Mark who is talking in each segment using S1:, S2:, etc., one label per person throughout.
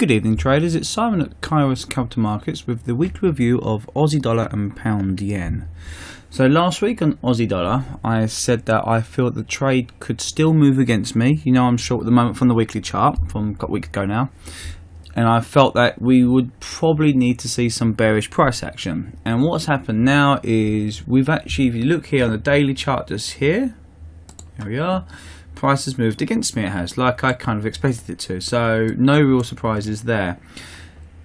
S1: Good evening traders, it's Simon at Kairos Capital Markets with the weekly review of Aussie dollar and pound yen. So last week on Aussie dollar I said that I feel the trade could still move against me. You know, I'm short at the moment from the weekly chart from a week ago now, and I felt that we would probably need to see some bearish price action. And what's happened now is we've actually, if you look here on the daily chart just here we are, price has moved against me. It has, like I kind of expected it to, so no real surprises there.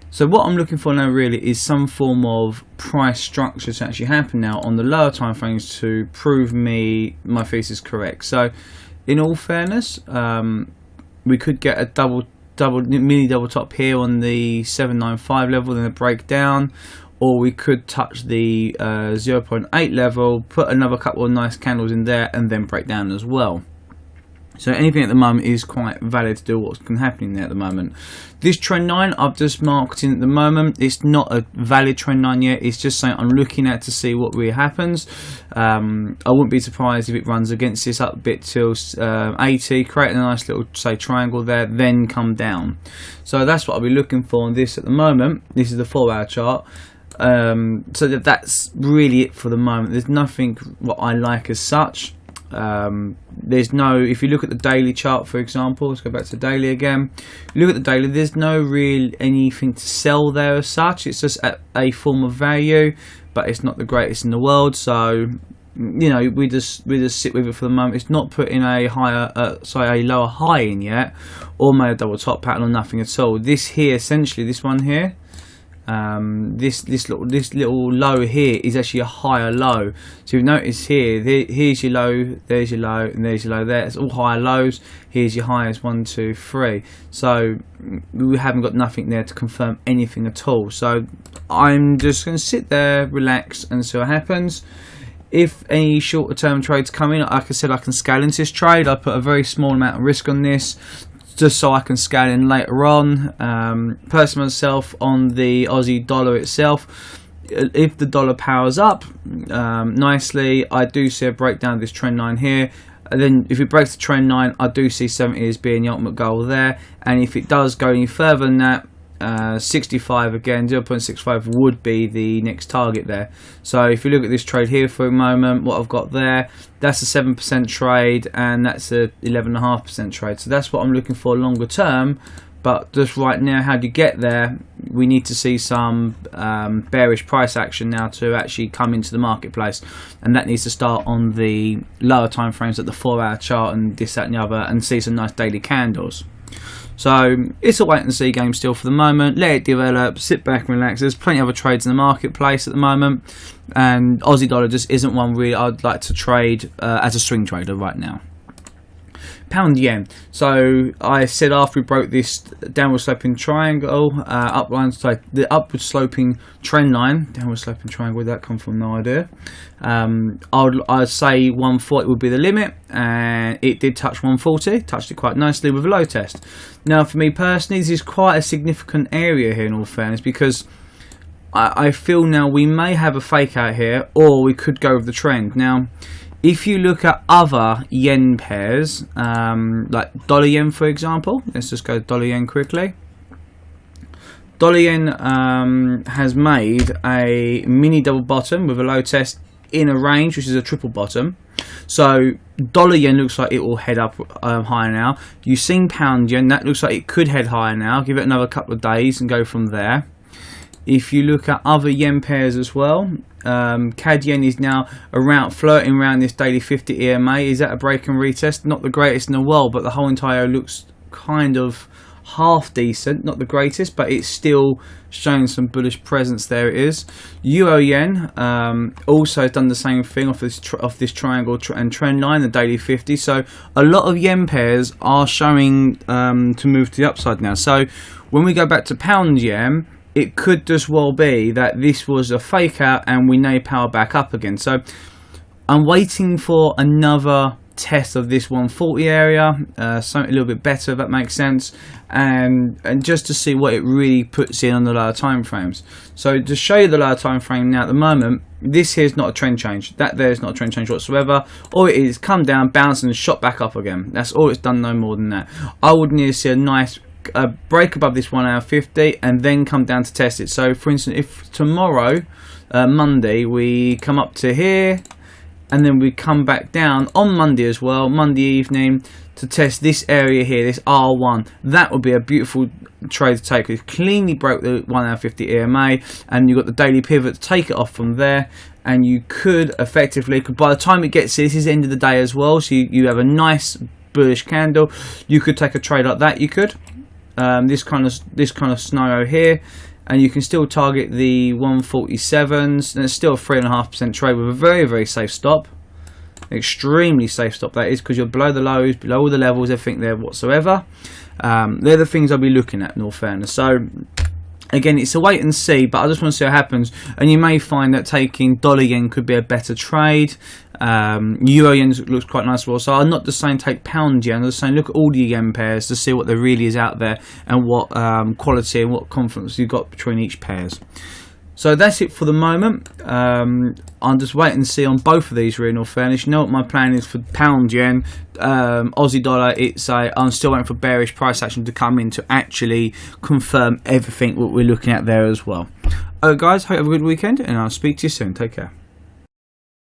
S1: So what I'm looking for now really is some form of price structure to actually happen now on the lower time frames to prove my thesis correct. So in all fairness, we could get a mini double top here on the 795 level, then a breakdown, or we could touch the 0.8 level, put another couple of nice candles in there, and then break down as well. So anything at the moment is quite valid to do what's happening there at the moment. This trend line I've just marked in at the moment. It's not a valid trend line yet. It's just something I'm looking at to see what really happens. I wouldn't be surprised if it runs against this up a bit till 80, create a nice little, say, triangle there, then come down. So that's what I'll be looking for on this at the moment. This is the 4-hour chart. So that's really it for the moment. There's nothing what I like as such. There's no, if you look at the daily chart for example, let's go back to daily again, look at the daily, there's no real anything to sell there as such. It's just a form of value, but it's not the greatest in the world, so you know, we just sit with it for the moment. It's not put in a a lower high in yet, or made a double top pattern, or nothing at all. This here, essentially this one here, this little low here is actually a higher low. So you've noticed here, here's your low, there's your low, and there's your low there. It's all higher lows. Here's your highest, 1, 2, 3. So we haven't got nothing there to confirm anything at all. So I'm just going to sit there, relax, and see what happens. If any shorter term trades come in, like I said, I can scale into this trade. I put a very small amount of risk on this, just so I can scale in later on. Personally myself, on the Aussie dollar itself, if the dollar powers up nicely, I do see a breakdown of this trend line here. And then if it breaks the trend line, I do see 70 as being the ultimate goal there. And if it does go any further than that, 65 again, 0.65 would be the next target there. So if you look at this trade here for a moment, what I've got there, that's a 7% trade, and that's a 11.5% trade. So that's what I'm looking for longer term. But just right now, how do you get there? We need to see some bearish price action now to actually come into the marketplace, and that needs to start on the lower time frames at the 4-hour chart and this, that, and the other, and see some nice daily candles. So it's a wait and see game still for the moment. Let it develop, sit back and relax. There's plenty of other trades in the marketplace at the moment, and Aussie dollar just isn't one really I'd like to trade as a swing trader right now. Pound yen. So I said after we broke this downward sloping triangle, the upward sloping trend line, downward sloping triangle, where that come from, no idea. I'd say 140 would be the limit, and it did touch 140, touched it quite nicely with a low test. Now for me personally, this is quite a significant area here in all fairness, because I feel now we may have a fake out here, or we could go with the trend. Now if you look at other yen pairs, like dollar yen for example, let's just go dollar yen quickly. Dollar yen has made a mini double bottom with a low test in a range, which is a triple bottom. So dollar yen looks like it will head up higher now. You've seen pound yen, that looks like it could head higher now. Give it another couple of days and go from there. If you look at other yen pairs as well, CAD yen is now floating around this daily 50 EMA. Is that a break and retest? Not the greatest in the world, but the whole entire looks kind of half decent. Not the greatest, but it's still showing some bullish presence. There it is. Euro yen also has done the same thing off this triangle and trend line, the daily 50. So a lot of yen pairs are showing to move to the upside now. So when we go back to pound yen, it could just well be that this was a fake out and we may power back up again. So I'm waiting for another test of this 140 area, something a little bit better, if that makes sense, and just to see what it really puts in on the lower time frames. So to show you the lower time frame now at the moment, this here is not a trend change. That there is not a trend change whatsoever. All it is come down, bounced, and shot back up again. That's all it's done, no more than that. I would need to see a nice break above this 1 hour 50 and then come down to test it. So for instance, if tomorrow Monday we come up to here and then we come back down on Monday as well, Monday evening, to test this area here, this R1, that would be a beautiful trade to take. It cleanly broke the 1 hour 50 EMA, and you've got the daily pivot to take it off from there, and you could effectively, by the time it gets here, this is the end of the day as well, so you have a nice bullish candle. You could take a trade like that. You could this kind of scenario here, and you can still target the 147s, and it's still a 3.5% trade with a very, very safe stop. Extremely safe stop that is, because you're below the lows, below all the levels, everything there whatsoever. They're the things I'll be looking at in all fairness. So again, it's a wait and see, but I just want to see what happens, and you may find that taking dollar yen could be a better trade. Euro yen looks quite nice as well, so I'm not just saying take pound yen, I'm just saying look at all the yen pairs to see what there really is out there, and what quality and what confidence you've got between each pairs. So that's it for the moment. I'll just wait and see on both of these, really, in all fairness. You know what my plan is for pound yen. Aussie dollar, I'm still waiting for bearish price action to come in to actually confirm everything what we're looking at there as well. Guys, hope you have a good weekend, and I'll speak to you soon. Take care.